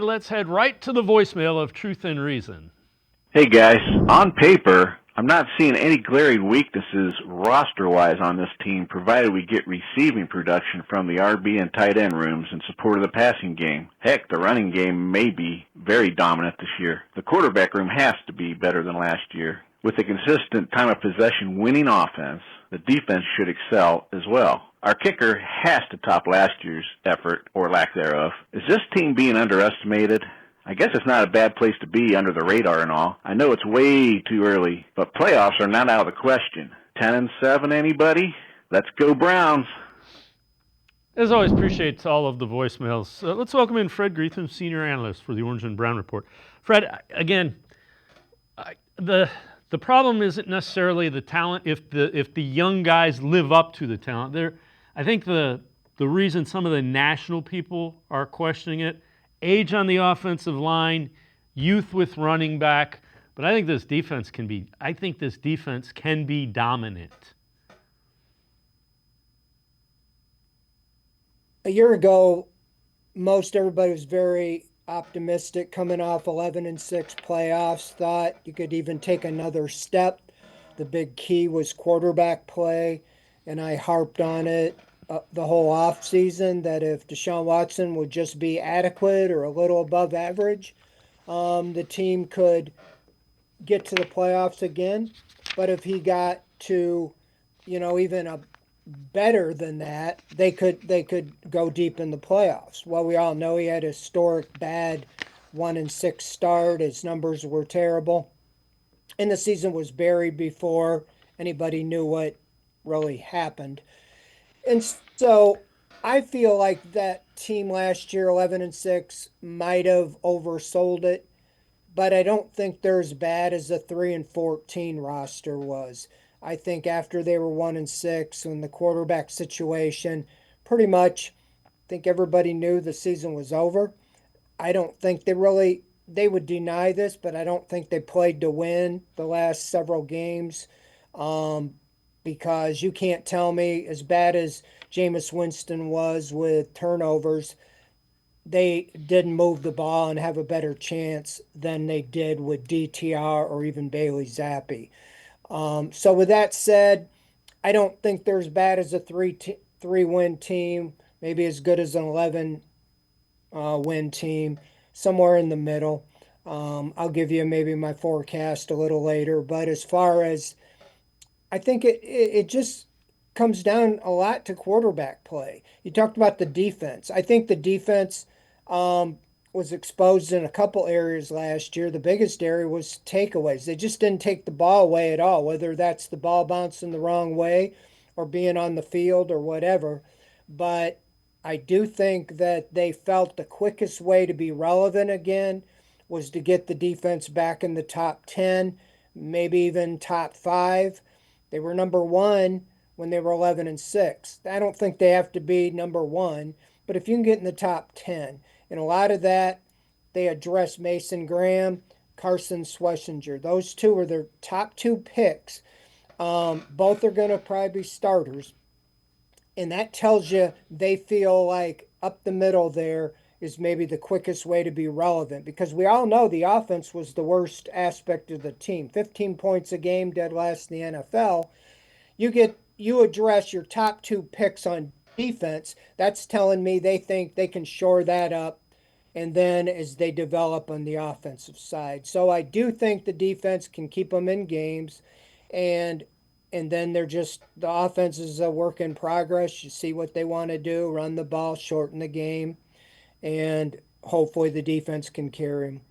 Let's head right to the voicemail of Truth and Reason. Hey guys, on paper, I'm not seeing any glaring weaknesses roster-wise on this team, provided we get receiving production from the RB and tight end rooms in support of the passing game. Heck, the running game may be very dominant this year. The quarterback room has to be better than last year. With a consistent time of possession winning offense, the defense should excel as well. Our kicker has to top last year's effort, or lack thereof. Is this team being underestimated? I guess it's not a bad place to be under the radar and all. I know it's way too early, but playoffs are not out of the question. 10-7, anybody? Let's go Browns. As always, appreciate all of the voicemails. Let's welcome in Fred Greetham, Senior Analyst for the Orange and Brown Report. Fred, again, the problem isn't necessarily the talent. If the young guys live up to the talent, I think the reason some of the national people are questioning it, age on the offensive line, youth with running back, but I think this defense can be dominant. A year ago, most everybody was very optimistic coming off 11-6 playoffs, thought you could even take another step. The big key was quarterback play, and I harped on it the whole offseason that if Deshaun Watson would just be adequate or a little above average, the team could get to the playoffs again. But if he got to, even a better than that, they could go deep in the playoffs. Well, we all know he had a historic bad 1-6 start. His numbers were terrible, and the season was buried before anybody knew what really happened. And so I feel like that team last year, 11-6, might have oversold it, but I don't think they're as bad as the 3-14 roster was. I think after they were 1-6 and the quarterback situation, pretty much, I think everybody knew the season was over. I don't think they would deny this, but I don't think they played to win the last several games. Because you can't tell me, as bad as Jameis Winston was with turnovers, they didn't move the ball and have a better chance than they did with DTR or even Bailey Zappi. So with that said, I don't think they're as bad as a three-win team, maybe as good as an 11-win team, somewhere in the middle. I'll give you maybe my forecast a little later, but as far as I think it just comes down a lot to quarterback play. You talked about the defense. I think the defense was exposed in a couple areas last year. The biggest area was takeaways. They just didn't take the ball away at all, whether that's the ball bouncing the wrong way or being on the field or whatever. But I do think that they felt the quickest way to be relevant again was to get the defense back in the top 10, maybe even top 5. They were number 1 when they were 11-6. I don't think they have to be number 1, but if you can get in the top 10, and a lot of that, they address Mason Graham, Carson Schlesinger. Those two are their top 2 picks. Both are going to probably be starters, and that tells you they feel like up the middle there is maybe the quickest way to be relevant, because we all know the offense was the worst aspect of the team. 15 points a game, dead last in the NFL. You address your top 2 picks on defense. That's telling me they think they can shore that up, and then as they develop on the offensive side. So I do think the defense can keep them in games, and then the offense is a work in progress. You see what they want to do, run the ball, shorten the game, and hopefully the defense can carry him.